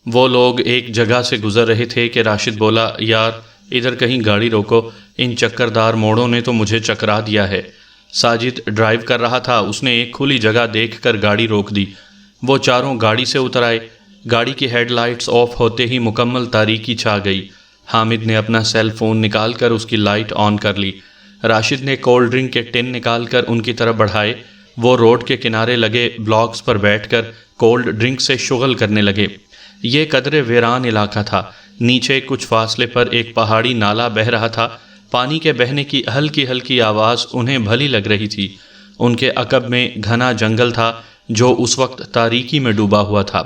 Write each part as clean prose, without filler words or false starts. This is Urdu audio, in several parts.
وہ لوگ ایک جگہ سے گزر رہے تھے کہ راشد بولا، یار ادھر کہیں گاڑی روکو، ان چکردار موڑوں نے تو مجھے چکرا دیا ہے۔ ساجد ڈرائیو کر رہا تھا، اس نے ایک کھلی جگہ دیکھ کر گاڑی روک دی۔ وہ چاروں گاڑی سے اتر آئے۔ گاڑی کی ہیڈ لائٹس آف ہوتے ہی مکمل تاریکی چھا گئی۔ حامد نے اپنا سیل فون نکال کر اس کی لائٹ آن کر لی۔ راشد نے کولڈ ڈرنک کے ٹن نکال کر ان کی طرف بڑھائے۔ وہ روڈ کے کنارے لگے بلاکس پر بیٹھ کر کولڈ ڈرنک سے شغل کرنے لگے۔ یہ قدرے ویران علاقہ تھا۔ نیچے کچھ فاصلے پر ایک پہاڑی نالا بہہ رہا تھا۔ پانی کے بہنے کی ہلکی ہلکی آواز انہیں بھلی لگ رہی تھی۔ ان کے عقب میں گھنا جنگل تھا جو اس وقت تاریکی میں ڈوبا ہوا تھا۔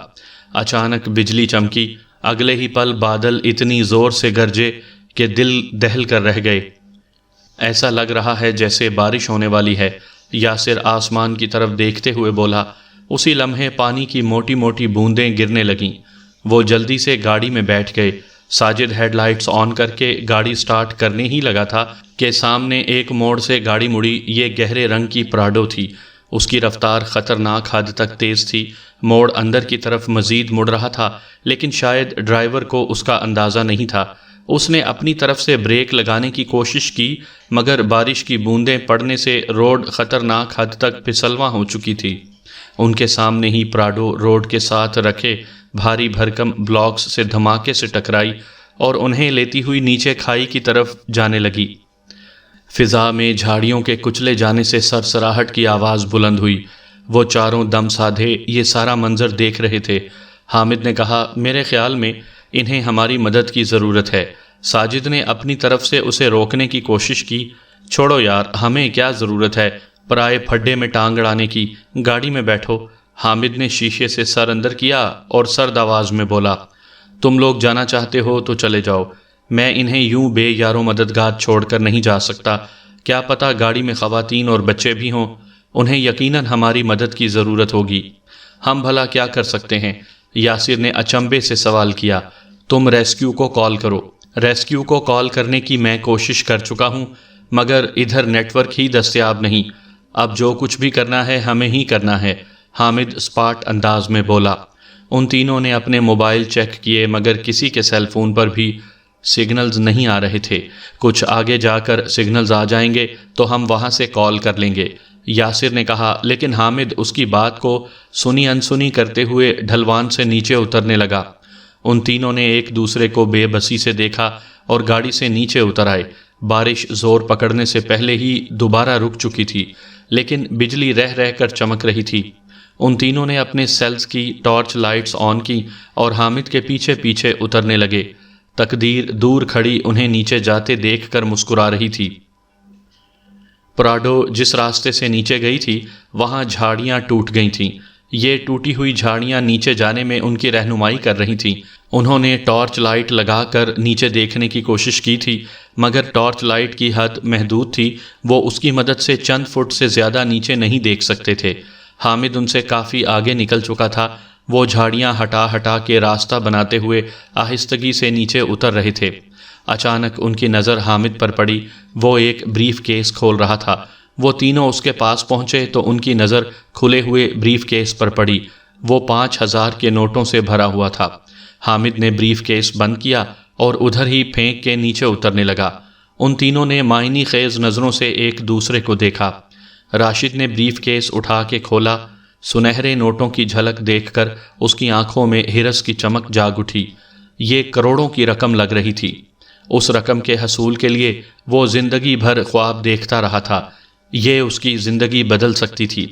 اچانک بجلی چمکی۔ اگلے ہی پل بادل اتنی زور سے گرجے کہ دل دہل کر رہ گئے۔ ایسا لگ رہا ہے جیسے بارش ہونے والی ہے۔ یاسر آسمان کی طرف دیکھتے ہوئے بولا۔ اسی لمحے پانی کی موٹی موٹی بوندیں گرنے لگیں۔ وہ جلدی سے گاڑی میں بیٹھ گئے۔ ساجد ہیڈ لائٹس آن کر کے گاڑی سٹارٹ کرنے ہی لگا تھا کہ سامنے ایک موڑ سے گاڑی مڑی۔ یہ گہرے رنگ کی پراڈو تھی۔ اس کی رفتار خطرناک حد تک تیز تھی۔ موڑ اندر کی طرف مزید مڑ رہا تھا، لیکن شاید ڈرائیور کو اس کا اندازہ نہیں تھا۔ اس نے اپنی طرف سے بریک لگانے کی کوشش کی، مگر بارش کی بوندیں پڑنے سے روڈ خطرناک حد تک پھسلواں ہو چکی تھی۔ ان کے سامنے ہی پراڈو روڈ کے ساتھ رکھے بھاری بھرکم بلاکس سے دھماکے سے ٹکرائی اور انہیں لیتی ہوئی نیچے کھائی کی طرف جانے لگی۔ فضا میں جھاڑیوں کے کچلے جانے سے سرسراہٹ کی آواز بلند ہوئی۔ وہ چاروں دم سادھے یہ سارا منظر دیکھ رہے تھے۔ حامد نے کہا، میرے خیال میں انہیں ہماری مدد کی ضرورت ہے۔ ساجد نے اپنی طرف سے اسے روکنے کی کوشش کی۔ چھوڑو یار، ہمیں کیا ضرورت ہے پرائے پھڈے میں ٹانگ اڑانے کی، گاڑی میں بیٹھو۔ حامد نے شیشے سے سر اندر کیا اور سرد آواز میں بولا، تم لوگ جانا چاہتے ہو تو چلے جاؤ، میں انہیں یوں بے یارو مددگار چھوڑ کر نہیں جا سکتا۔ کیا پتہ گاڑی میں خواتین اور بچے بھی ہوں، انہیں یقیناً ہماری مدد کی ضرورت ہوگی۔ ہم بھلا کیا کر سکتے ہیں؟ یاسر نے اچنبے سے سوال کیا۔ تم ریسکیو کو کال کرو۔ ریسکیو کو کال کرنے کی میں کوشش کر چکا ہوں، مگر ادھر نیٹ ورک ہی دستیاب نہیں۔ اب جو کچھ بھی کرنا ہے ہمیں ہی کرنا ہے، حامد اسپاٹ انداز میں بولا۔ ان تینوں نے اپنے موبائل چیک کیے، مگر کسی کے سیل فون پر بھی سگنلز نہیں آ رہے تھے۔ کچھ آگے جا کر سگنلز آ جائیں گے تو ہم وہاں سے کال کر لیں گے، یاسر نے کہا، لیکن حامد اس کی بات کو سنی انسنی کرتے ہوئے ڈھلوان سے نیچے اترنے لگا۔ ان تینوں نے ایک دوسرے کو بے بسی سے دیکھا اور گاڑی سے نیچے اتر آئے۔ بارش زور پکڑنے سے پہلے ہی دوبارہ رک چکی تھی، لیکن بجلی رہ رہ کر چمک رہی تھی۔ ان تینوں نے اپنے سیلز کی ٹارچ لائٹس آن کی اور حامد کے پیچھے پیچھے اترنے لگے۔ تقدیر دور کھڑی انہیں نیچے جاتے دیکھ کر مسکرا رہی تھی۔ پراڈو جس راستے سے نیچے گئی تھی وہاں جھاڑیاں ٹوٹ گئی تھیں۔ یہ ٹوٹی ہوئی جھاڑیاں نیچے جانے میں ان کی رہنمائی کر رہی تھیں۔ انہوں نے ٹارچ لائٹ لگا کر نیچے دیکھنے کی کوشش کی تھی، مگر ٹارچ لائٹ کی حد محدود تھی۔ وہ اس کی مدد سے چند فٹ سے زیادہ نیچے نہیں دیکھ سکتے تھے۔ حامد ان سے کافی آگے نکل چکا تھا۔ وہ جھاڑیاں ہٹا ہٹا کے راستہ بناتے ہوئے آہستگی سے نیچے اتر رہے تھے۔ اچانک ان کی نظر حامد پر پڑی۔ وہ ایک بریف کیس کھول رہا تھا۔ وہ تینوں اس کے پاس پہنچے تو ان کی نظر کھلے ہوئے بریف کیس پر پڑی۔ وہ 5000 کے نوٹوں سے بھرا ہوا تھا۔ حامد نے بریف کیس بند کیا اور ادھر ہی پھینک کے نیچے اترنے لگا۔ ان تینوں نے معنی خیز نظروں سے ایک دوسرے کو دیکھا۔ راشد نے بریف کیس اٹھا کے کھولا۔ سنہرے نوٹوں کی جھلک دیکھ کر اس کی آنکھوں میں ہرس کی چمک جاگ اٹھی۔ یہ کروڑوں کی رقم لگ رہی تھی۔ اس رقم کے حصول کے لیے وہ زندگی بھر خواب دیکھتا رہا تھا۔ یہ اس کی زندگی بدل سکتی تھی۔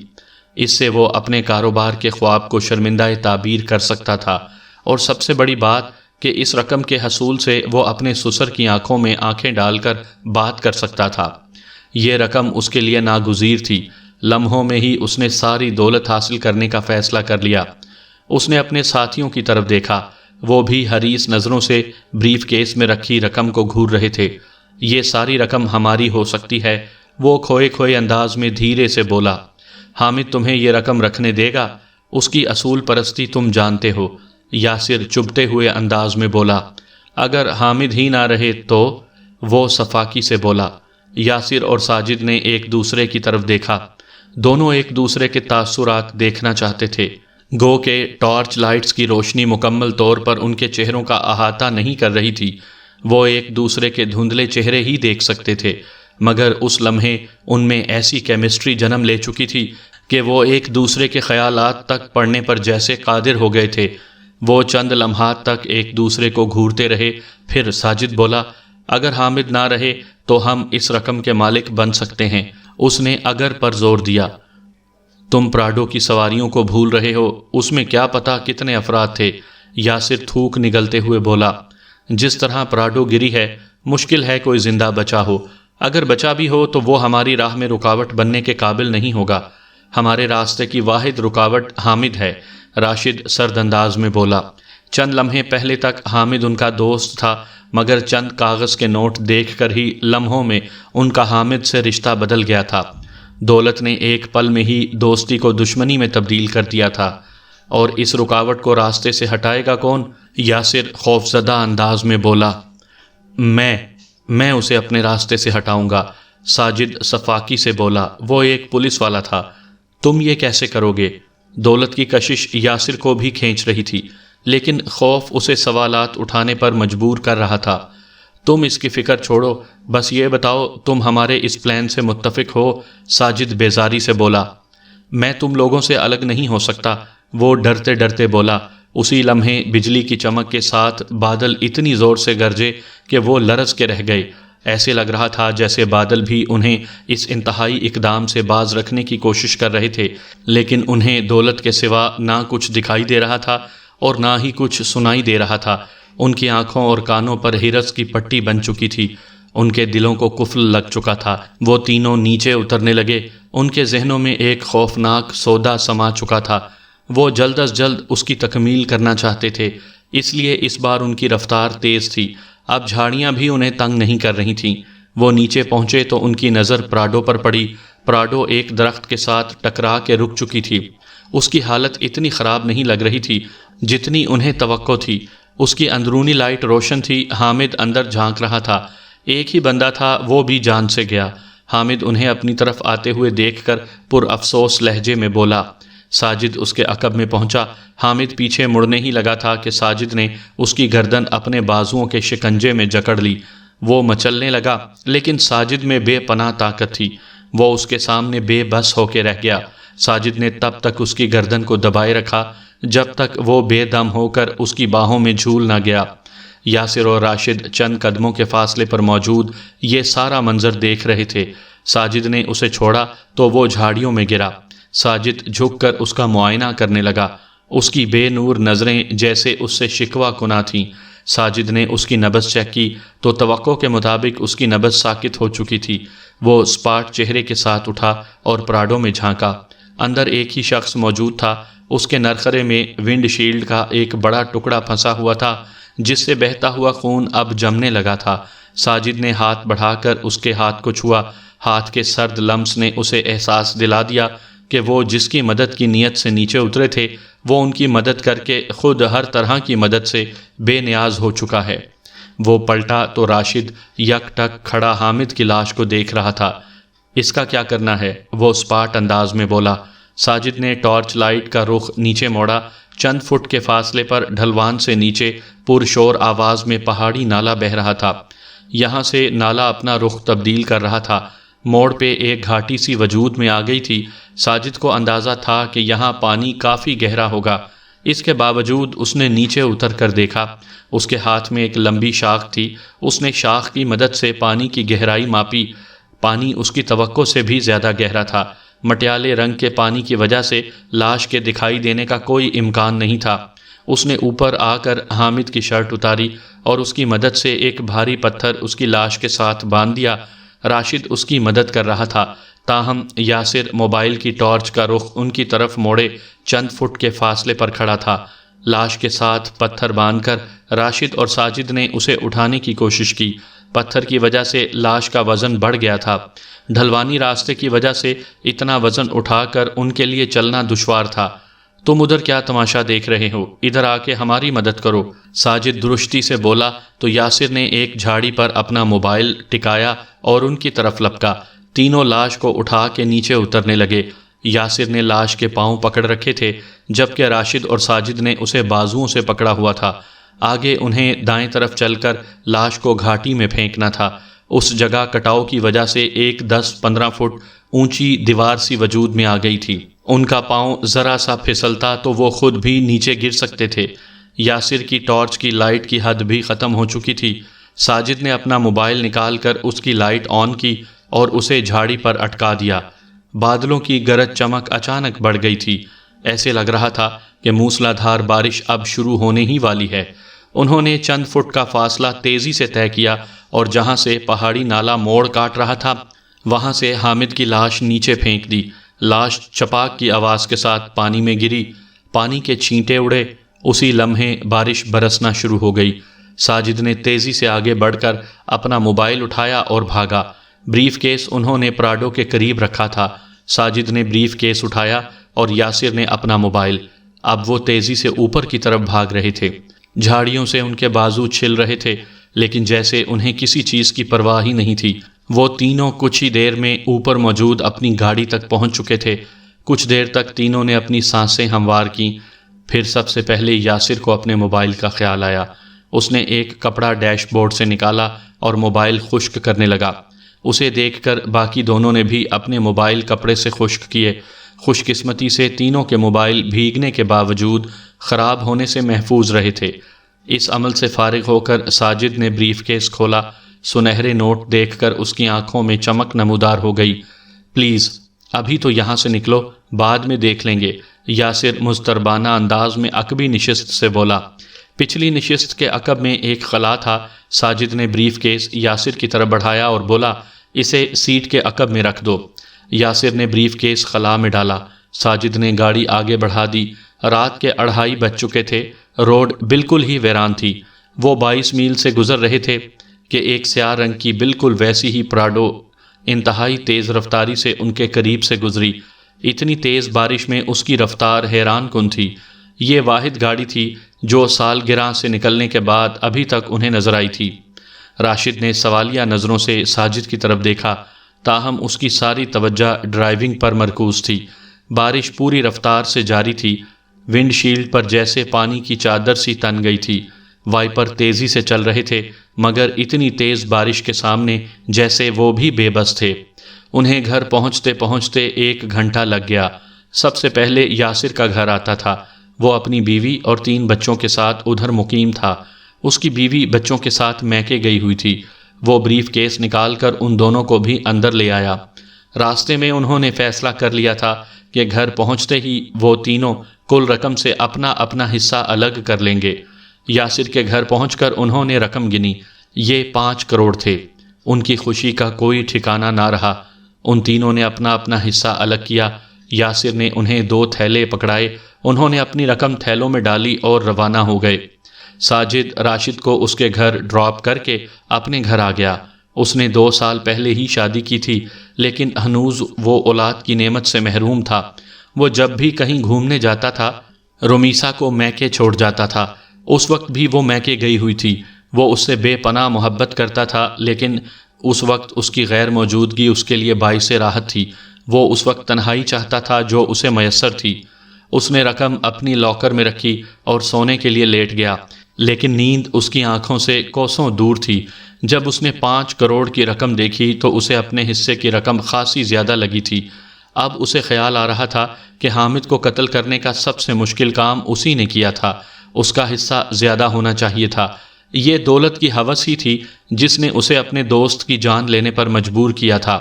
اس سے وہ اپنے کاروبار کے خواب کو شرمندہ تعبیر کر سکتا تھا، اور سب سے بڑی بات کہ اس رقم کے حصول سے وہ اپنے سسر کی آنکھوں میں آنکھیں ڈال کر بات کر سکتا تھا۔ یہ رقم اس کے لیے ناگزیر تھی۔ لمحوں میں ہی اس نے ساری دولت حاصل کرنے کا فیصلہ کر لیا۔ اس نے اپنے ساتھیوں کی طرف دیکھا۔ وہ بھی حریص نظروں سے بریف کیس میں رکھی رقم کو گھور رہے تھے۔ یہ ساری رقم ہماری ہو سکتی ہے، وہ کھوئے کھوئے انداز میں دھیرے سے بولا۔ حامد تمہیں یہ رقم رکھنے دے گا؟ اس کی اصول پرستی تم جانتے ہو، یاسر چبھتے ہوئے انداز میں بولا۔ اگر حامد ہی نہ رہے تو؟ وہ صفاکی سے بولا۔ یاسر اور ساجد نے ایک دوسرے کی طرف دیکھا۔ دونوں ایک دوسرے کے تاثرات دیکھنا چاہتے تھے۔ گو کہ ٹارچ لائٹس کی روشنی مکمل طور پر ان کے چہروں کا احاطہ نہیں کر رہی تھی۔ وہ ایک دوسرے کے دھندلے چہرے ہی دیکھ سکتے تھے، مگر اس لمحے ان میں ایسی کیمسٹری جنم لے چکی تھی کہ وہ ایک دوسرے کے خیالات تک پڑھنے پر جیسے قادر ہو گئے تھے۔ وہ چند لمحات تک ایک دوسرے کو گھورتے رہے، پھر ساجد بولا، اگر حامد نہ رہے تو ہم اس رقم کے مالک بن سکتے ہیں۔ اس نے اگر پر زور دیا۔ تم پراڈو کی سواریوں کو بھول رہے ہو، اس میں کیا پتا کتنے افراد تھے، یاسر تھوک نگلتے ہوئے بولا۔ جس طرح پراڈو گری ہے، مشکل ہے کوئی زندہ بچا ہو، اگر بچا بھی ہو تو وہ ہماری راہ میں رکاوٹ بننے کے قابل نہیں ہوگا۔ ہمارے راستے کی واحد رکاوٹ حامد ہے، راشد سرد انداز میں بولا۔ چند لمحے پہلے تک حامد ان کا دوست تھا، مگر چند کاغذ کے نوٹ دیکھ کر ہی لمحوں میں ان کا حامد سے رشتہ بدل گیا تھا۔ دولت نے ایک پل میں ہی دوستی کو دشمنی میں تبدیل کر دیا تھا، اور اس رکاوٹ کو راستے سے ہٹائے گا کون؟ یاسر خوفزدہ انداز میں بولا۔ میں اسے اپنے راستے سے ہٹاؤں گا، ساجد صفاقی سے بولا۔ وہ ایک پولیس والا تھا۔ تم یہ کیسے کرو گے؟ دولت کی کشش یاسر کو بھی کھینچ رہی تھی، لیکن خوف اسے سوالات اٹھانے پر مجبور کر رہا تھا۔ تم اس کی فکر چھوڑو، بس یہ بتاؤ تم ہمارے اس پلان سے متفق ہو؟ ساجد بیزاری سے بولا۔ میں تم لوگوں سے الگ نہیں ہو سکتا، وہ ڈرتے ڈرتے بولا۔ اسی لمحے بجلی کی چمک کے ساتھ بادل اتنی زور سے گرجے کہ وہ لرز کے رہ گئے۔ ایسے لگ رہا تھا جیسے بادل بھی انہیں اس انتہائی اقدام سے باز رکھنے کی کوشش کر رہے تھے، لیکن انہیں دولت کے سوا نہ کچھ دکھائی دے رہا تھا اور نہ ہی کچھ سنائی دے رہا تھا۔ ان کی آنکھوں اور کانوں پر ہرس کی پٹی بن چکی تھی، ان کے دلوں کو قفل لگ چکا تھا۔ وہ تینوں نیچے اترنے لگے، ان کے ذہنوں میں ایک خوفناک سودا سما چکا تھا۔ وہ جلد از جلد اس کی تکمیل کرنا چاہتے تھے، اس لیے اس بار ان کی رفتار تیز تھی۔ اب جھاڑیاں بھی انہیں تنگ نہیں کر رہی تھیں۔ وہ نیچے پہنچے تو ان کی نظر پراڈو پر پڑی۔ پراڈو ایک درخت کے ساتھ ٹکرا کے رک چکی تھی۔ اس کی حالت اتنی خراب نہیں لگ رہی تھی جتنی انہیں توقع تھی۔ اس کی اندرونی لائٹ روشن تھی۔ حامد اندر جھانک رہا تھا۔ ایک ہی بندہ تھا، وہ بھی جان سے گیا۔ حامد انہیں اپنی طرف آتے ہوئے دیکھ کر پر افسوس لہجے میں بولا۔ ساجد اس کے عقب میں پہنچا۔ حامد پیچھے مڑنے ہی لگا تھا کہ ساجد نے اس کی گردن اپنے بازوؤں کے شکنجے میں جکڑ لی۔ وہ مچلنے لگا، لیکن ساجد میں بے پناہ طاقت تھی۔ وہ اس کے سامنے بے بس ہو کے رہ گیا۔ ساجد نے تب تک اس کی گردن کو دبائے رکھا جب تک وہ بے دم ہو کر اس کی باہوں میں جھول نہ گیا۔ یاسر اور راشد چند قدموں کے فاصلے پر موجود یہ سارا منظر دیکھ رہے تھے۔ ساجد نے اسے چھوڑا تو وہ جھاڑیوں میں گرا۔ ساجد جھک کر اس کا معائنہ کرنے لگا۔ اس کی بے نور نظریں جیسے اس سے شکوہ کنا تھیں۔ ساجد نے اس کی نبض چیک کی تو توقع کے مطابق اس کی نبض ساکت ہو چکی تھی۔ وہ سپاٹ چہرے کے ساتھ اٹھا اور پراڈو میں جھانکا۔ اندر ایک ہی شخص موجود تھا۔ اس کے نرخرے میں ونڈ شیلڈ کا ایک بڑا ٹکڑا پھنسا ہوا تھا، جس سے بہتا ہوا خون اب جمنے لگا تھا۔ ساجد نے ہاتھ بڑھا کر اس کے ہاتھ کو چھوا۔ ہاتھ کے سرد لمس نے اسے احساس دلا دیا کہ وہ جس کی مدد کی نیت سے نیچے اترے تھے، وہ ان کی مدد کر کے خود ہر طرح کی مدد سے بے نیاز ہو چکا ہے۔ وہ پلٹا تو راشد یک ٹک کھڑا حامد کی لاش کو دیکھ رہا تھا۔ اس کا کیا کرنا ہے؟ وہ سپاٹ انداز میں بولا۔ ساجد نے ٹارچ لائٹ کا رخ نیچے موڑا۔ چند فٹ کے فاصلے پر ڈھلوان سے نیچے پرشور آواز میں پہاڑی نالا بہہ رہا تھا۔ یہاں سے نالا اپنا رخ تبدیل کر رہا تھا۔ موڑ پہ ایک گھاٹی سی وجود میں آ گئی تھی۔ ساجد کو اندازہ تھا کہ یہاں پانی کافی گہرا ہوگا۔ اس کے باوجود اس نے نیچے اتر کر دیکھا۔ اس کے ہاتھ میں ایک لمبی شاخ تھی۔ اس نے شاخ کی مدد سے پانی کی گہرائی ماپی۔ پانی اس کی توقع سے بھی زیادہ گہرا تھا۔ مٹیالے رنگ کے پانی کی وجہ سے لاش کے دکھائی دینے کا کوئی امکان نہیں تھا۔ اس نے اوپر آ کر حامد کی شرٹ اتاری اور اس کی مدد سے ایک بھاری پتھر اس کی لاش کے ساتھ باندھ دیا۔ راشد اس کی مدد کر رہا تھا، تاہم یاسر موبائل کی ٹارچ کا رخ ان کی طرف موڑے چند فٹ کے فاصلے پر کھڑا تھا۔ لاش کے ساتھ پتھر باندھ کر راشد اور ساجد نے اسے اٹھانے کی کوشش کی۔ پتھر کی وجہ سے لاش کا وزن بڑھ گیا تھا۔ ڈھلوانی راستے کی وجہ سے اتنا وزن اٹھا کر ان کے لیے چلنا دشوار تھا۔ تم ادھر کیا تماشا دیکھ رہے ہو؟ ادھر آ کے ہماری مدد کرو، ساجد درستی سے بولا تو یاسر نے ایک جھاڑی پر اپنا موبائل ٹکایا اور ان کی طرف لپکا۔ تینوں لاش کو اٹھا کے نیچے اترنے لگے۔ یاسر نے لاش کے پاؤں پکڑ رکھے تھے جبکہ راشد اور ساجد نے اسے بازوؤں سے پکڑا ہوا تھا۔ آگے انہیں دائیں طرف چل کر لاش کو گھاٹی میں پھینکنا تھا۔ اس جگہ کٹاؤ کی وجہ سے ایک 10-15 فٹ اونچی دیوار سی وجود میں آ گئی تھی۔ ان کا پاؤں ذرا سا پھسلتا تو وہ خود بھی نیچے گر سکتے تھے۔ یاسر کی ٹارچ کی لائٹ کی حد بھی ختم ہو چکی تھی۔ ساجد نے اپنا موبائل نکال کر اس کی لائٹ آن کی اور اسے جھاڑی پر اٹکا دیا۔ بادلوں کی گرج چمک اچانک بڑھ گئی تھی۔ ایسے لگ رہا تھا کہ موسلا دھار بارش اب شروع ہونے ہی والی ہے۔ انہوں نے چند فٹ کا فاصلہ تیزی سے طے کیا اور جہاں سے پہاڑی نالا موڑ کاٹ رہا تھا وہاں سے حامد کی لاش نیچے پھینک دی۔ لاش چپاک کی آواز کے ساتھ پانی میں گری، پانی کے چھینٹے اڑے۔ اسی لمحے بارش برسنا شروع ہو گئی۔ ساجد نے تیزی سے آگے بڑھ کر اپنا موبائل اٹھایا اور بھاگا۔ بریف کیس انہوں نے پراڈو کے قریب رکھا تھا۔ ساجد نے بریف کیس اٹھایا اور یاسر نے اپنا موبائل۔ اب وہ تیزی سے اوپر کی طرف بھاگ رہے تھے۔ جھاڑیوں سے ان کے بازو چھل رہے تھے لیکن جیسے انہیں کسی چیز کی پرواہ ہی نہیں تھی۔ وہ تینوں کچھ ہی دیر میں اوپر موجود اپنی گاڑی تک پہنچ چکے تھے۔ کچھ دیر تک تینوں نے اپنی سانسیں ہموار کیں۔ پھر سب سے پہلے یاسر کو اپنے موبائل کا خیال آیا۔ اس نے ایک کپڑا ڈیش بورڈ سے نکالا اور موبائل خشک کرنے لگا۔ اسے دیکھ کر باقی دونوں نے بھی اپنے موبائل کپڑے سے خشک کیے۔ خوش قسمتی سے تینوں کے موبائل بھیگنے کے باوجود خراب ہونے سے محفوظ رہے تھے۔ اس عمل سے فارغ ہو کر ساجد نے بریف کیس کھولا۔ سنہرے نوٹ دیکھ کر اس کی آنکھوں میں چمک نمودار ہو گئی۔ پلیز ابھی تو یہاں سے نکلو، بعد میں دیکھ لیں گے، یاسر مضطربانہ انداز میں عقبی نشست سے بولا۔ پچھلی نشست کے عقب میں ایک خلا تھا۔ ساجد نے بریف کیس یاسر کی طرف بڑھایا اور بولا، اسے سیٹ کے عقب میں رکھ دو۔ یاسر نے بریف کیس خلا میں ڈالا۔ ساجد نے گاڑی آگے بڑھا دی۔ رات کے 2:30 بج چکے تھے۔ روڈ بالکل ہی ویران تھی۔ وہ 22 میل سے گزر رہے تھے کہ ایک سیاہ رنگ کی بالکل ویسی ہی پراڈو انتہائی تیز رفتاری سے ان کے قریب سے گزری۔ اتنی تیز بارش میں اس کی رفتار حیران کن تھی۔ یہ واحد گاڑی تھی جو سالگرہ سے نکلنے کے بعد ابھی تک انہیں نظر آئی تھی۔ راشد نے سوالیہ نظروں سے ساجد کی طرف دیکھا، تاہم اس کی ساری توجہ ڈرائیونگ پر مرکوز تھی۔ بارش پوری رفتار سے جاری تھی۔ ونڈ شیلڈ پر جیسے پانی کی چادر سی تن گئی تھی۔ وائپر تیزی سے چل رہے تھے مگر اتنی تیز بارش کے سامنے جیسے وہ بھی بے بس تھے۔ انہیں گھر پہنچتے پہنچتے 1 گھنٹہ لگ گیا۔ سب سے پہلے یاسر کا گھر آتا تھا۔ وہ اپنی بیوی اور 3 بچوں کے ساتھ ادھر مقیم تھا۔ اس کی بیوی بچوں کے ساتھ میکے گئی ہوئی تھی۔ وہ بریف کیس نکال کر ان دونوں کو بھی اندر لے آیا۔ راستے میں انہوں نے فیصلہ کر لیا تھا کہ گھر پہنچتے ہی وہ تینوں کل رقم سے اپنا اپنا حصہ الگ کر لیں گے۔ یاسر کے گھر پہنچ کر انہوں نے رقم گنی۔ یہ 5 کروڑ تھے۔ ان کی خوشی کا کوئی ٹھکانہ نہ رہا۔ ان تینوں نے اپنا اپنا حصہ الگ کیا۔ یاسر نے انہیں 2 تھیلے پکڑائے۔ انہوں نے اپنی رقم تھیلوں میں ڈالی اور روانہ ہو گئے۔ ساجد راشد کو اس کے گھر ڈراپ کر کے اپنے گھر آ گیا۔ اس نے 2 سال پہلے ہی شادی کی تھی لیکن ہنوز وہ اولاد کی نعمت سے محروم تھا۔ وہ جب بھی کہیں گھومنے جاتا تھا رمیسا کو میکے چھوڑ جاتا تھا۔ اس وقت بھی وہ میکے گئی ہوئی تھی۔ وہ اس سے بے پناہ محبت کرتا تھا لیکن اس وقت اس کی غیر موجودگی اس کے لیے باعث راحت تھی۔ وہ اس وقت تنہائی چاہتا تھا جو اسے میسر تھی۔ اس نے رقم اپنی لاکر میں رکھی اور سونے کے لیے لیٹ گیا لیکن نیند اس کی آنکھوں سے کوسوں دور تھی۔ جب اس نے 5 کروڑ کی رقم دیکھی تو اسے اپنے حصے کی رقم خاصی زیادہ لگی تھی۔ اب اسے خیال آ رہا تھا کہ حامد کو قتل کرنے کا سب سے مشکل کام اسی نے کیا تھا۔ اس کا حصہ زیادہ ہونا چاہیے تھا۔ یہ دولت کی ہوس ہی تھی جس نے اسے اپنے دوست کی جان لینے پر مجبور کیا تھا۔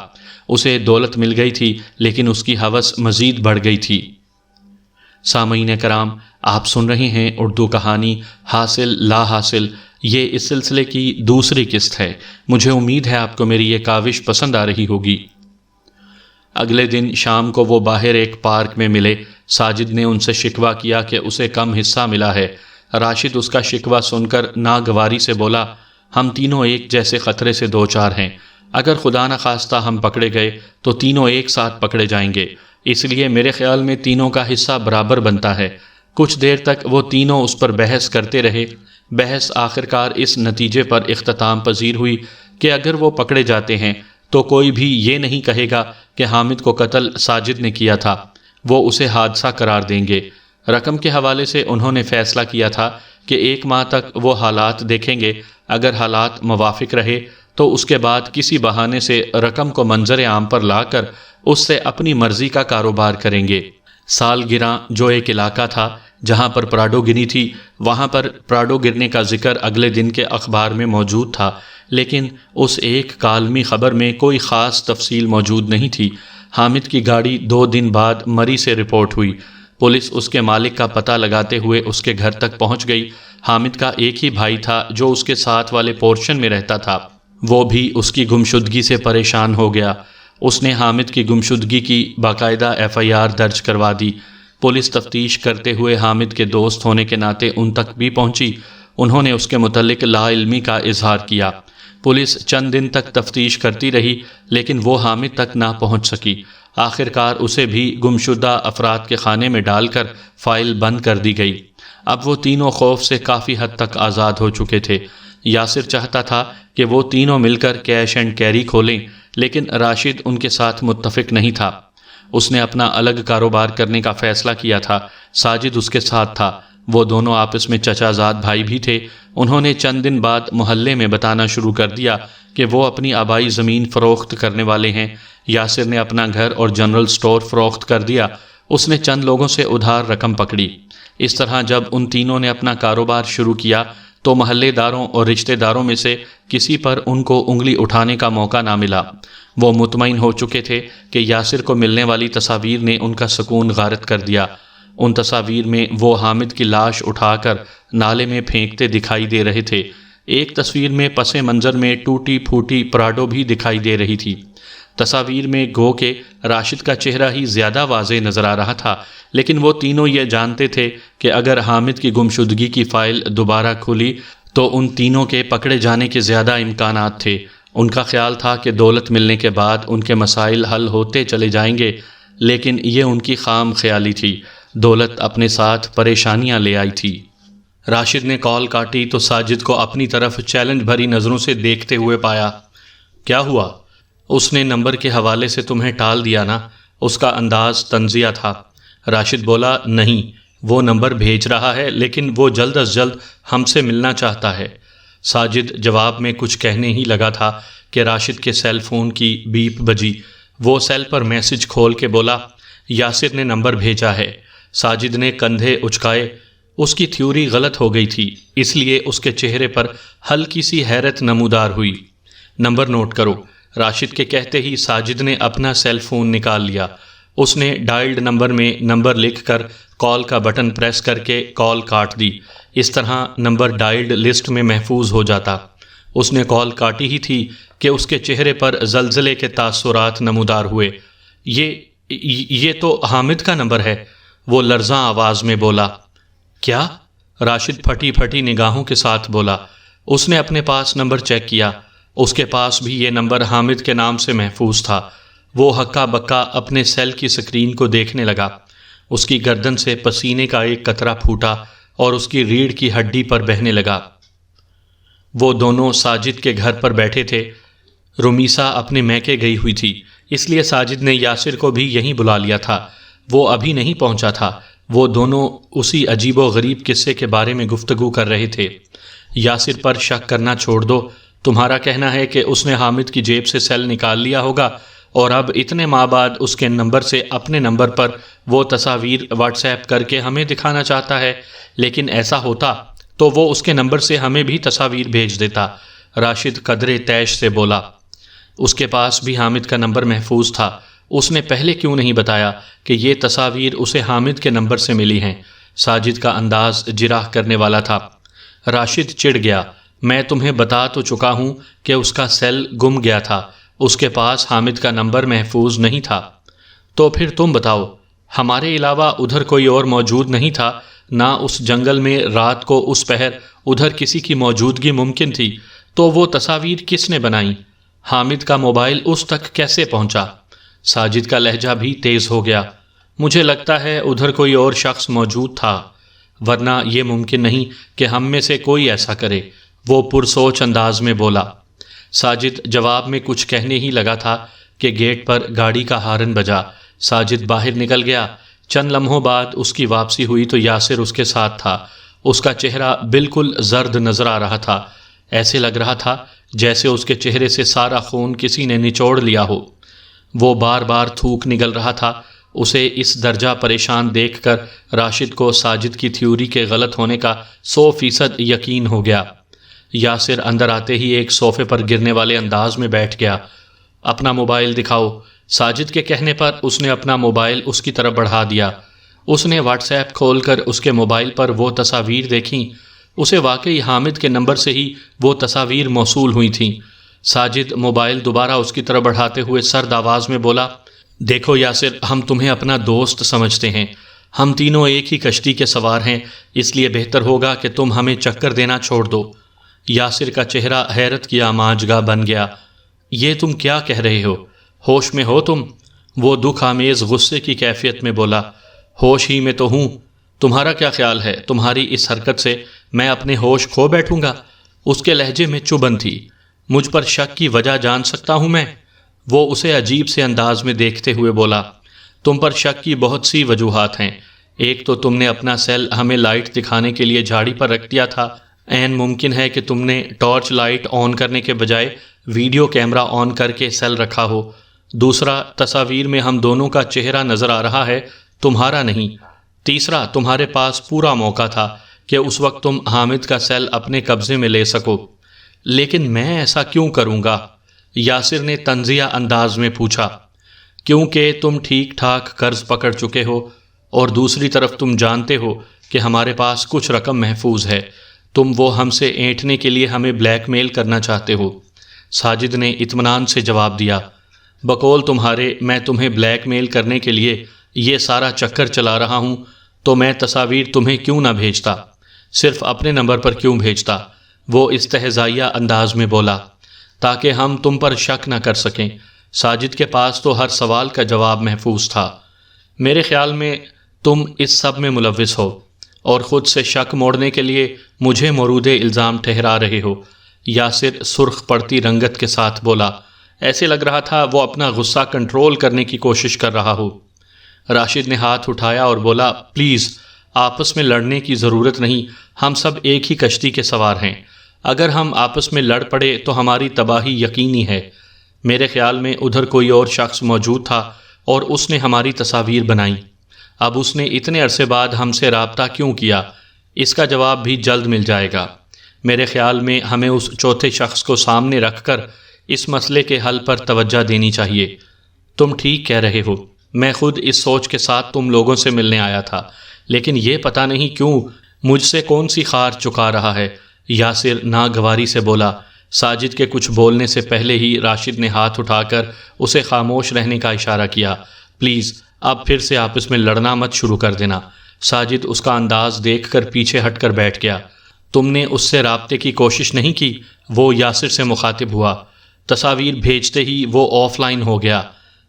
اسے دولت مل گئی تھی لیکن اس کی ہوس مزید بڑھ گئی تھی۔ سامعین کرام، آپ سن رہے ہیں اردو کہانی حاصل لا حاصل۔ یہ اس سلسلے کی دوسری قسط ہے۔ مجھے امید ہے آپ کو میری یہ کاوش پسند آ رہی ہوگی۔ اگلے دن شام کو وہ باہر ایک پارک میں ملے۔ ساجد نے ان سے شکوہ کیا کہ اسے کم حصہ ملا ہے۔ راشد اس کا شکوہ سن کر ناگواری سے بولا، ہم تینوں ایک جیسے خطرے سے 2-4 ہیں۔ اگر خدا نخواستہ ہم پکڑے گئے تو تینوں ایک ساتھ پکڑے جائیں گے، اس لیے میرے خیال میں تینوں کا حصہ برابر بنتا ہے۔ کچھ دیر تک وہ تینوں اس پر بحث کرتے رہے۔ بحث آخرکار اس نتیجے پر اختتام پذیر ہوئی کہ اگر وہ پکڑے جاتے ہیں تو کوئی بھی یہ نہیں کہے گا کہ حامد کو قتل ساجد نے کیا تھا۔ وہ اسے حادثہ قرار دیں گے۔ رقم کے حوالے سے انہوں نے فیصلہ کیا تھا کہ 1 ماہ تک وہ حالات دیکھیں گے، اگر حالات موافق رہے تو اس کے بعد کسی بہانے سے رقم کو منظر عام پر لا کر اس سے اپنی مرضی کا کاروبار کریں گے۔ سالگراں جو ایک علاقہ تھا جہاں پر پراڈو گری تھی، وہاں پر پراڈو گرنے کا ذکر اگلے دن کے اخبار میں موجود تھا، لیکن اس ایک کالمی خبر میں کوئی خاص تفصیل موجود نہیں تھی۔ حامد کی گاڑی 2 دن بعد مری سے رپورٹ ہوئی۔ پولیس اس کے مالک کا پتہ لگاتے ہوئے اس کے گھر تک پہنچ گئی۔ حامد کا ایک ہی بھائی تھا جو اس کے ساتھ والے پورشن میں رہتا تھا، وہ بھی اس کی گمشدگی سے پریشان ہو گیا۔ اس نے حامد کی گمشدگی کی باقاعدہ FIR درج کروا دی۔ پولیس تفتیش کرتے ہوئے حامد کے دوست ہونے کے ناطے ان تک بھی پہنچی۔ انہوں نے اس کے متعلق لا علمی کا اظہار کیا۔ پولیس چند دن تک تفتیش کرتی رہی لیکن وہ حامد تک نہ پہنچ سکی۔ آخرکار اسے بھی گمشدہ افراد کے خانے میں ڈال کر فائل بند کر دی گئی۔ اب وہ تینوں خوف سے کافی حد تک آزاد ہو چکے تھے۔ یاسر چاہتا تھا کہ وہ تینوں مل کر کیش اینڈ کیری کھولیں، لیکن راشد ان کے ساتھ متفق نہیں تھا۔ اس نے اپنا الگ کاروبار کرنے کا فیصلہ کیا تھا۔ ساجد اس کے ساتھ تھا۔ وہ دونوں آپس میں چچا زاد بھائی بھی تھے۔ انہوں نے چند دن بعد محلے میں بتانا شروع کر دیا کہ وہ اپنی آبائی زمین فروخت کرنے والے ہیں۔ یاسر نے اپنا گھر اور جنرل سٹور فروخت کر دیا۔ اس نے چند لوگوں سے ادھار رقم پکڑی۔ اس طرح جب ان تینوں نے اپنا کاروبار شروع کیا تو محلے داروں اور رشتہ داروں میں سے کسی پر ان کو انگلی اٹھانے کا موقع نہ ملا۔ وہ مطمئن ہو چکے تھے کہ یاسر کو ملنے والی تصاویر نے ان کا سکون غارت کر دیا۔ ان تصاویر میں وہ حامد کی لاش اٹھا کر نالے میں پھینکتے دکھائی دے رہے تھے۔ ایک تصویر میں پس منظر میں ٹوٹی پھوٹی پراڈو بھی دکھائی دے رہی تھی۔ تصاویر میں گو کہ راشد کا چہرہ ہی زیادہ واضح نظر آ رہا تھا، لیکن وہ تینوں یہ جانتے تھے کہ اگر حامد کی گمشدگی کی فائل دوبارہ کھلی تو ان تینوں کے پکڑے جانے کے زیادہ امکانات تھے۔ ان کا خیال تھا کہ دولت ملنے کے بعد ان کے مسائل حل ہوتے چلے جائیں گے، لیکن یہ ان کی خام خیالی تھی۔ دولت اپنے ساتھ پریشانیاں لے آئی تھی۔ راشد نے کال کاٹی تو ساجد کو اپنی طرف چیلنج بھری نظروں سے دیکھتے ہوئے پایا۔ کیا ہوا؟ اس نے نمبر کے حوالے سے تمہیں ٹال دیا نا؟ اس کا انداز طنزیہ تھا۔ راشد بولا، نہیں، وہ نمبر بھیج رہا ہے لیکن وہ جلد از جلد ہم سے ملنا چاہتا ہے۔ ساجد جواب میں کچھ کہنے ہی لگا تھا کہ راشد کے سیل فون کی بیپ بجی۔ وہ سیل پر میسج کھول کے بولا، یاسر نے نمبر بھیجا ہے۔ ساجد نے کندھے اچکائے۔ اس کی تھیوری غلط ہو گئی تھی، اس لیے اس کے چہرے پر ہلکی سی حیرت نمودار ہوئی۔ نمبر نوٹ کرو۔ راشد کے کہتے ہی ساجد نے اپنا سیل فون نکال لیا۔ اس نے ڈائلڈ نمبر میں نمبر لکھ کر کال کا بٹن پریس کر کے کال کاٹ دی۔ اس طرح نمبر ڈائلڈ لسٹ میں محفوظ ہو جاتا۔ اس نے کال کاٹی ہی تھی کہ اس کے چہرے پر زلزلے کے تاثرات نمودار ہوئے۔ یہ تو حامد کا نمبر ہے، وہ لرزاں آواز میں بولا۔ کیا؟ راشد پھٹی پھٹی نگاہوں کے ساتھ بولا۔ اس نے اپنے پاس نمبر چیک کیا۔ اس کے پاس بھی یہ نمبر حامد کے نام سے محفوظ تھا۔ وہ ہکا بکا اپنے سیل کی سکرین کو دیکھنے لگا۔ اس کی گردن سے پسینے کا ایک قطرہ پھوٹا اور اس کی ریڑھ کی ہڈی پر بہنے لگا۔ وہ دونوں ساجد کے گھر پر بیٹھے تھے۔ رمیسا اپنے میکے گئی ہوئی تھی، اس لیے ساجد نے یاسر کو بھی یہیں بلا لیا تھا۔ وہ ابھی نہیں پہنچا تھا۔ وہ دونوں اسی عجیب و غریب قصے کے بارے میں گفتگو کر رہے تھے۔ یاسر پر شک کرنا چھوڑ دو۔ تمہارا کہنا ہے کہ اس نے حامد کی جیب سے سیل نکال لیا ہوگا اور اب اتنے ماہ بعد اس کے نمبر سے اپنے نمبر پر وہ تصاویر واٹس ایپ کر کے ہمیں دکھانا چاہتا ہے۔ لیکن ایسا ہوتا تو وہ اس کے نمبر سے ہمیں بھی تصاویر بھیج دیتا۔ راشد قدرے تیش سے بولا۔ اس کے پاس بھی حامد کا نمبر محفوظ تھا۔ اس نے پہلے کیوں نہیں بتایا کہ یہ تصاویر اسے حامد کے نمبر سے ملی ہیں؟ ساجد کا انداز جراح کرنے والا تھا۔ راشد چڑ گیا۔ میں تمہیں بتا تو چکا ہوں کہ اس کا سیل گم گیا تھا، اس کے پاس حامد کا نمبر محفوظ نہیں تھا۔ تو پھر تم بتاؤ، ہمارے علاوہ ادھر کوئی اور موجود نہیں تھا؟ نہ اس جنگل میں رات کو اس پہر ادھر کسی کی موجودگی ممکن تھی، تو وہ تصاویر کس نے بنائیں؟ حامد کا موبائل اس تک کیسے پہنچا؟ ساجد کا لہجہ بھی تیز ہو گیا۔ مجھے لگتا ہے ادھر کوئی اور شخص موجود تھا، ورنہ یہ ممکن نہیں کہ ہم میں سے کوئی ایسا کرے، وہ پرسوچ انداز میں بولا۔ ساجد جواب میں کچھ کہنے ہی لگا تھا کہ گیٹ پر گاڑی کا ہارن بجا۔ ساجد باہر نکل گیا۔ چند لمحوں بعد اس کی واپسی ہوئی تو یاسر اس کے ساتھ تھا۔ اس کا چہرہ بالکل زرد نظر آ رہا تھا، ایسے لگ رہا تھا جیسے اس کے چہرے سے سارا خون کسی نے نچوڑ لیا ہو۔ وہ بار بار تھوک نگل رہا تھا۔ اسے اس درجہ پریشان دیکھ کر راشد کو ساجد کی تھیوری کے غلط ہونے کا 100% یقین ہو گیا۔ یاسر اندر آتے ہی ایک صوفے پر گرنے والے انداز میں بیٹھ گیا۔ اپنا موبائل دکھاؤ۔ ساجد کے کہنے پر اس نے اپنا موبائل اس کی طرف بڑھا دیا۔ اس نے واٹس ایپ کھول کر اس کے موبائل پر وہ تصاویر دیکھیں۔ اسے واقعی حامد کے نمبر سے ہی وہ تصاویر موصول ہوئی تھیں۔ ساجد موبائل دوبارہ اس کی طرف بڑھاتے ہوئے سرد آواز میں بولا، دیکھو یاسر، ہم تمہیں اپنا دوست سمجھتے ہیں، ہم تینوں ایک ہی کشتی کے سوار ہیں، اس لیے بہتر ہوگا کہ تم ہمیں چکر دینا چھوڑ دو۔ یاسر کا چہرہ حیرت کی آماجگاہ بن گیا۔ یہ تم کیا کہہ رہے ہو؟ ہوش میں ہو تم؟ وہ دکھ آمیز غصے کی کیفیت میں بولا، ہوش ہی میں تو ہوں۔ تمہارا کیا خیال ہے تمہاری اس حرکت سے میں اپنے ہوش کھو بیٹھوں گا؟ اس کے لہجے میں چبھن تھی۔ مجھ پر شک کی وجہ جان سکتا ہوں میں؟ وہ اسے عجیب سے انداز میں دیکھتے ہوئے بولا، تم پر شک کی بہت سی وجوہات ہیں۔ ایک تو تم نے اپنا سیل ہمیں لائٹ دکھانے کے لیے جھاڑی پر رکھ دیا تھا، عین ممکن ہے کہ تم نے ٹارچ لائٹ آن کرنے کے بجائے ویڈیو کیمرہ آن کر کے سیل رکھا ہو۔ دوسرا، تصاویر میں ہم دونوں کا چہرہ نظر آ رہا ہے، تمہارا نہیں۔ تیسرا، تمہارے پاس پورا موقع تھا کہ اس وقت تم حامد کا سیل اپنے قبضے میں لے سکو۔ لیکن میں ایسا کیوں کروں گا؟ یاسر نے طنزیہ انداز میں پوچھا۔ کیونکہ تم ٹھیک ٹھاک قرض پکڑ چکے ہو، اور دوسری طرف تم جانتے ہو کہ ہمارے پاس کچھ رقم محفوظ ہے۔ تم وہ ہم سے اینٹھنے کے لیے ہمیں بلیک میل کرنا چاہتے ہو۔ ساجد نے اطمینان سے جواب دیا، بقول تمہارے میں تمہیں بلیک میل کرنے کے لیے یہ سارا چکر چلا رہا ہوں تو میں تصاویر تمہیں کیوں نہ بھیجتا؟ صرف اپنے نمبر پر کیوں بھیجتا؟ وہ استہزائیہ انداز میں بولا، تاکہ ہم تم پر شک نہ کر سکیں۔ ساجد کے پاس تو ہر سوال کا جواب محفوظ تھا۔ میرے خیال میں تم اس سب میں ملوث ہو اور خود سے شک موڑنے کے لیے مجھے مورود الزام ٹھہرا رہے ہو۔ یاسر سرخ پڑتی رنگت کے ساتھ بولا، ایسے لگ رہا تھا وہ اپنا غصہ کنٹرول کرنے کی کوشش کر رہا ہو۔ راشد نے ہاتھ اٹھایا اور بولا، پلیز آپس میں لڑنے کی ضرورت نہیں، ہم سب ایک ہی کشتی کے سوار ہیں۔ اگر ہم آپس میں لڑ پڑے تو ہماری تباہی یقینی ہے۔ میرے خیال میں ادھر کوئی اور شخص موجود تھا اور اس نے ہماری تصاویر بنائیں۔ اب اس نے اتنے عرصے بعد ہم سے رابطہ کیوں کیا؟ اس کا جواب بھی جلد مل جائے گا۔ میرے خیال میں ہمیں اس چوتھے شخص کو سامنے رکھ کر اس مسئلے کے حل پر توجہ دینی چاہیے۔ تم ٹھیک کہہ رہے ہو، میں خود اس سوچ کے ساتھ تم لوگوں سے ملنے آیا تھا، لیکن یہ پتہ نہیں کیوں مجھ سے کون سی خار چکا رہا ہے۔ یاسر ناگواری سے بولا۔ ساجد کے کچھ بولنے سے پہلے ہی راشد نے ہاتھ اٹھا کر اسے خاموش رہنے کا اشارہ کیا۔ پلیز اب پھر سے آپس میں لڑنا مت شروع کر دینا۔ ساجد اس کا انداز دیکھ کر پیچھے ہٹ کر بیٹھ گیا۔ تم نے اس سے رابطے کی کوشش نہیں کی؟ وہ یاسر سے مخاطب ہوا۔ تصاویر بھیجتے ہی وہ آف لائن ہو گیا۔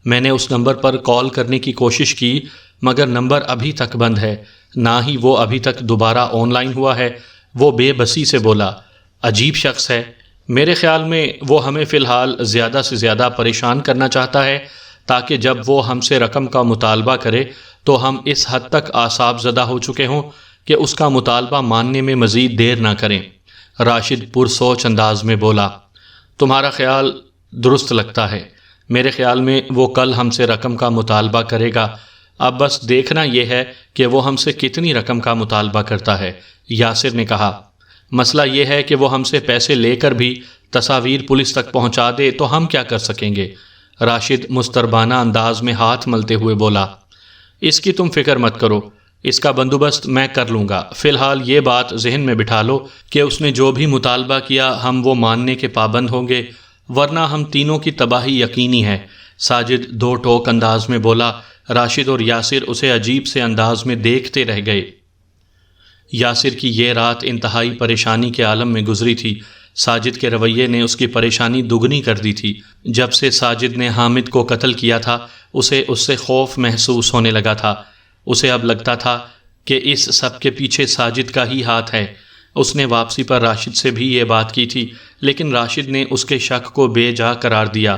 میں نے اس نمبر پر کال کرنے کی کوشش کی مگر نمبر ابھی تک بند ہے، نہ ہی وہ ابھی تک دوبارہ آن لائن ہوا ہے۔ وہ بے بسی سے بولا، عجیب شخص ہے۔ میرے خیال میں وہ ہمیں فی الحال زیادہ سے زیادہ پریشان کرنا چاہتا ہے تاکہ جب وہ ہم سے رقم کا مطالبہ کرے تو ہم اس حد تک اعصاب زدہ ہو چکے ہوں کہ اس کا مطالبہ ماننے میں مزید دیر نہ کریں۔ راشد پرسوچ انداز میں بولا، تمہارا خیال درست لگتا ہے۔ میرے خیال میں وہ کل ہم سے رقم کا مطالبہ کرے گا، اب بس دیکھنا یہ ہے کہ وہ ہم سے کتنی رقم کا مطالبہ کرتا ہے۔ یاسر نے کہا، مسئلہ یہ ہے کہ وہ ہم سے پیسے لے کر بھی تصاویر پولیس تک پہنچا دے تو ہم کیا کر سکیں گے؟ راشد مستربانہ انداز میں ہاتھ ملتے ہوئے بولا، اس کی تم فکر مت کرو، اس کا بندوبست میں کر لوں گا۔ فی الحال یہ بات ذہن میں بٹھا لو کہ اس نے جو بھی مطالبہ کیا ہم وہ ماننے کے پابند ہوں گے، ورنہ ہم تینوں کی تباہی یقینی ہے۔ ساجد دو ٹوک انداز میں بولا۔ راشد اور یاسر اسے عجیب سے انداز میں دیکھتے رہ گئے۔ یاسر کی یہ رات انتہائی پریشانی کے عالم میں گزری تھی۔ ساجد کے رویے نے اس کی پریشانی دگنی کر دی تھی۔ جب سے ساجد نے حامد کو قتل کیا تھا اسے اس سے خوف محسوس ہونے لگا تھا۔ اسے اب لگتا تھا کہ اس سب کے پیچھے ساجد کا ہی ہاتھ ہے۔ اس نے واپسی پر راشد سے بھی یہ بات کی تھی، لیکن راشد نے اس کے شک کو بے جا قرار دیا۔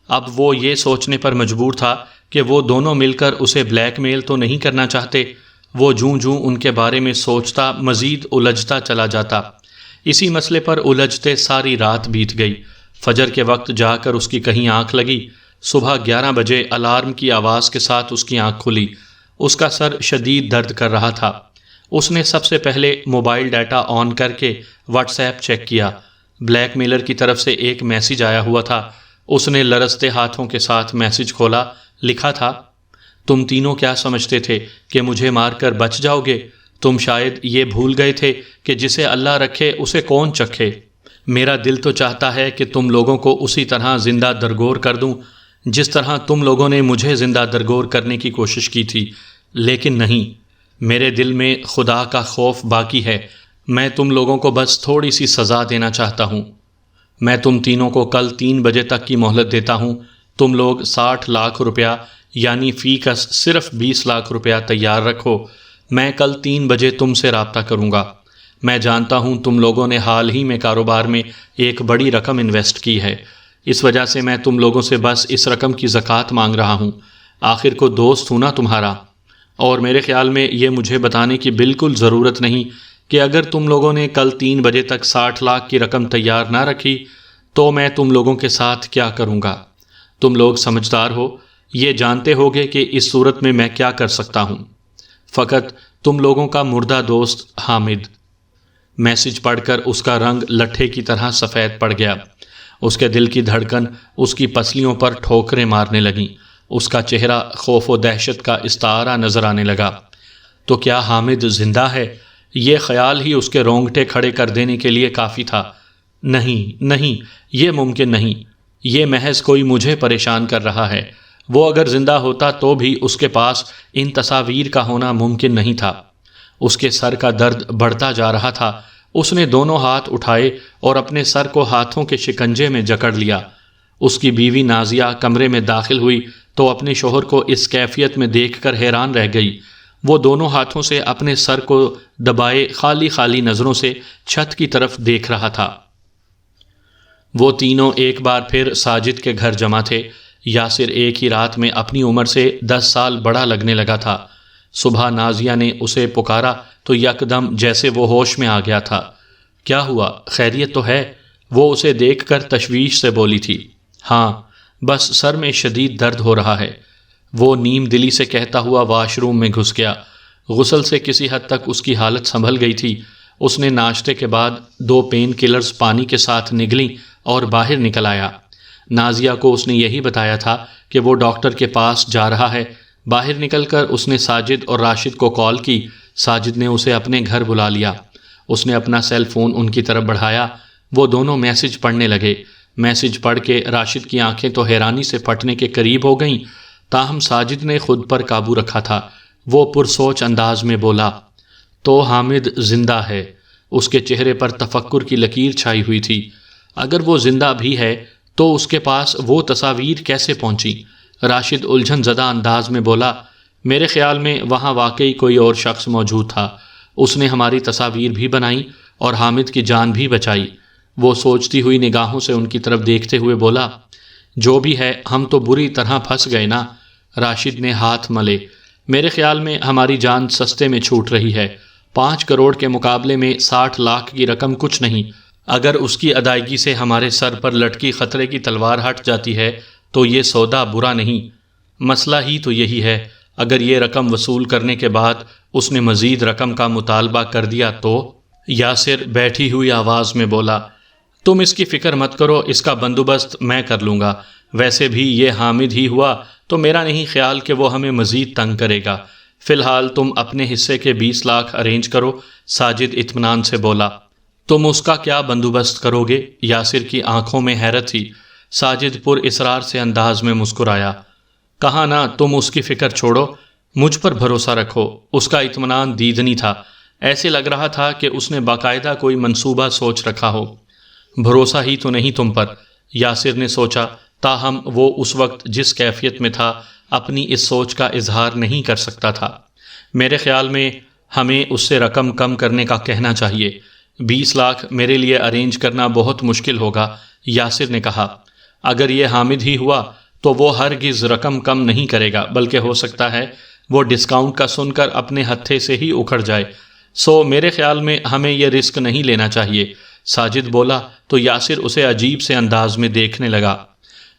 اب وہ یہ سوچنے پر مجبور تھا کہ وہ دونوں مل کر اسے بلیک میل تو نہیں کرنا چاہتے؟ وہ جوں جوں ان کے بارے میں سوچتا مزید الجھتا چلا جاتا۔ اسی مسئلے پر الجھتے ساری رات بیت گئی۔ فجر کے وقت جا کر اس کی کہیں آنکھ لگی۔ صبح 11 بجے الارم کی آواز کے ساتھ اس کی آنکھ کھلی۔ اس کا سر شدید درد کر رہا تھا۔ اس نے سب سے پہلے موبائل ڈیٹا آن کر کے واٹس ایپ چیک کیا۔ بلیک میلر کی طرف سے ایک میسج آیا ہوا تھا۔ اس نے لرزتے ہاتھوں کے ساتھ میسج کھولا۔ لکھا تھا، تم تینوں کیا سمجھتے تھے کہ مجھے مار کر بچ جاؤ گے؟ تم شاید یہ بھول گئے تھے کہ جسے اللہ رکھے اسے کون چکھے۔ میرا دل تو چاہتا ہے کہ تم لوگوں کو اسی طرح زندہ درگور کر دوں جس طرح تم لوگوں نے مجھے زندہ درگور کرنے کی کوشش کی تھی، لیکن نہیں، میرے دل میں خدا کا خوف باقی ہے۔ میں تم لوگوں کو بس تھوڑی سی سزا دینا چاہتا ہوں۔ میں تم تینوں کو کل 3 بجے تک کی مہلت دیتا ہوں۔ تم لوگ 60 لاکھ روپیہ یعنی فی کس صرف 20 لاکھ روپیہ تیار رکھو۔ میں کل 3 بجے تم سے رابطہ کروں گا۔ میں جانتا ہوں تم لوگوں نے حال ہی میں کاروبار میں ایک بڑی رقم انویسٹ کی ہے، اس وجہ سے میں تم لوگوں سے بس اس رقم کی زکوٰۃ مانگ رہا ہوں۔ آخر کو دوست ہوں نا تمہارا، اور میرے خیال میں یہ مجھے بتانے کی بالکل ضرورت نہیں کہ اگر تم لوگوں نے کل 3 بجے تک 60 لاکھ کی رقم تیار نہ رکھی تو میں تم لوگوں کے ساتھ کیا کروں گا۔ تم لوگ سمجھدار ہو، یہ جانتے ہوگے کہ اس صورت میں کیا کر سکتا ہوں۔ فقط تم لوگوں کا مردہ دوست حامد۔ میسج پڑھ کر اس کا رنگ لٹھے کی طرح سفید پڑ گیا۔ اس کے دل کی دھڑکن اس کی پسلیوں پر ٹھوکریں مارنے لگیں۔ اس کا چہرہ خوف و دہشت کا استعارہ نظر آنے لگا۔ تو کیا حامد زندہ ہے؟ یہ خیال ہی اس کے رونگٹے کھڑے کر دینے کے لیے کافی تھا۔ نہیں نہیں، یہ ممکن نہیں، یہ محض کوئی مجھے پریشان کر رہا ہے۔ وہ اگر زندہ ہوتا تو بھی اس کے پاس ان تصاویر کا ہونا ممکن نہیں تھا۔ اس کے سر کا درد بڑھتا جا رہا تھا۔ اس نے دونوں ہاتھ اٹھائے اور اپنے سر کو ہاتھوں کے شکنجے میں جکڑ لیا۔ اس کی بیوی نازیہ کمرے میں داخل ہوئی تو اپنے شوہر کو اس کیفیت میں دیکھ کر حیران رہ گئی۔ وہ دونوں ہاتھوں سے اپنے سر کو دبائے خالی خالی نظروں سے چھت کی طرف دیکھ رہا تھا۔ وہ تینوں ایک بار پھر ساجد کے گھر جمع تھے۔ یاسر ایک ہی رات میں اپنی عمر سے 10 سال بڑا لگنے لگا تھا۔ صبح نازیہ نے اسے پکارا تو یکدم جیسے وہ ہوش میں آ گیا تھا۔ کیا ہوا؟ خیریت تو ہے؟ وہ اسے دیکھ کر تشویش سے بولی تھی۔ ہاں، بس سر میں شدید درد ہو رہا ہے۔ وہ نیم دلی سے کہتا ہوا واش روم میں گھس گیا۔ غسل سے کسی حد تک اس کی حالت سنبھل گئی تھی۔ اس نے ناشتے کے بعد 2 پین کلرز پانی کے ساتھ نگلیں اور باہر نکل آیا۔ نازیہ کو اس نے یہی بتایا تھا کہ وہ ڈاکٹر کے پاس جا رہا ہے۔ باہر نکل کر اس نے ساجد اور راشد کو کال کی۔ ساجد نے اسے اپنے گھر بلا لیا۔ اس نے اپنا سیل فون ان کی طرف بڑھایا۔ وہ دونوں میسج پڑھنے لگے۔ میسج پڑھ کے راشد کی آنکھیں تو حیرانی سے پھٹنے کے قریب ہو گئیں، تاہم ساجد نے خود پر قابو رکھا تھا۔ وہ پرسوچ انداز میں بولا، تو حامد زندہ ہے۔ اس کے چہرے پر تفکر کی لکیر چھائی ہوئی تھی۔ اگر وہ زندہ بھی ہے تو اس کے پاس وہ تصاویر کیسے پہنچی؟ راشد الجھن زدہ انداز میں بولا، میرے خیال میں وہاں واقعی کوئی اور شخص موجود تھا۔ اس نے ہماری تصاویر بھی بنائی اور حامد کی جان بھی بچائی۔ وہ سوچتی ہوئی نگاہوں سے ان کی طرف دیکھتے ہوئے بولا، جو بھی ہے ہم تو بری طرح پھنس گئے نا۔ راشد نے ہاتھ ملے، میرے خیال میں ہماری جان سستے میں چھوٹ رہی ہے۔ 5 کروڑ کے مقابلے میں 60 لاکھ کی رقم کچھ نہیں۔ اگر اس کی ادائیگی سے ہمارے سر پر لٹکی خطرے کی تلوار ہٹ جاتی ہے تو یہ سودا برا نہیں۔ مسئلہ ہی تو یہی ہے، اگر یہ رقم وصول کرنے کے بعد اس نے مزید رقم کا مطالبہ کر دیا تو؟ یاسر بیٹھی ہوئی آواز میں بولا، تم اس کی فکر مت کرو، اس کا بندوبست میں کر لوں گا۔ ویسے بھی یہ حامد ہی ہوا تو میرا نہیں خیال کہ وہ ہمیں مزید تنگ کرے گا۔ فی الحال تم اپنے حصے کے 20 لاکھ ارینج کرو۔ ساجد اطمینان سے بولا، تم اس کا کیا بندوبست کرو گے؟ یاسر کی آنکھوں میں حیرت تھی۔ ساجد پر اصرار سے انداز میں مسکرایا، کہا نا تم اس کی فکر چھوڑو، مجھ پر بھروسہ رکھو۔ اس کا اطمینان دیدنی تھا، ایسے لگ رہا تھا کہ اس نے باقاعدہ کوئی منصوبہ سوچ رکھا ہو۔ بھروسہ ہی تو نہیں تم پر، یاسر نے سوچا، تاہم وہ اس وقت جس کیفیت میں تھا اپنی اس سوچ کا اظہار نہیں کر سکتا تھا۔ میرے خیال میں ہمیں اس سے رقم کم کرنے کا کہنا چاہیے۔ 20 لاکھ میرے لیے ارینج کرنا بہت مشکل ہوگا، یاسر نے کہا۔ اگر یہ حامد ہی ہوا تو وہ ہرگز رقم کم نہیں کرے گا، بلکہ ہو سکتا ہے وہ ڈسکاؤنٹ کا سن کر اپنے ہتھے سے ہی اکھڑ جائے۔ سو میرے خیال میں ہمیں یہ رسک نہیں لینا چاہیے۔ ساجد بولا تو یاسر اسے عجیب سے انداز میں دیکھنے لگا۔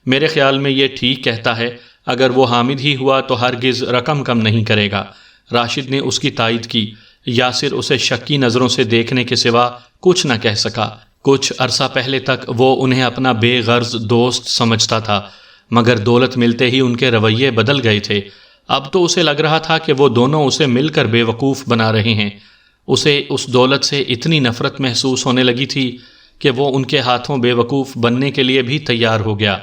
میرے خیال میں یہ ٹھیک کہتا ہے، اگر وہ حامد ہی ہوا تو ہرگز رقم کم نہیں کرے گا۔ راشد نے اس کی تائید کی۔ یاسر اسے شکی نظروں سے دیکھنے کے سوا کچھ نہ کہہ سکا۔ کچھ عرصہ پہلے تک وہ انہیں اپنا بے غرض دوست سمجھتا تھا، مگر دولت ملتے ہی ان کے رویے بدل گئے تھے۔ اب تو اسے لگ رہا تھا کہ وہ دونوں اسے مل کر بے وقوف بنا رہے ہیں۔ اسے اس دولت سے اتنی نفرت محسوس ہونے لگی تھی کہ وہ ان کے ہاتھوں بے وقوف بننے کے لیے بھی تیار ہو گیا۔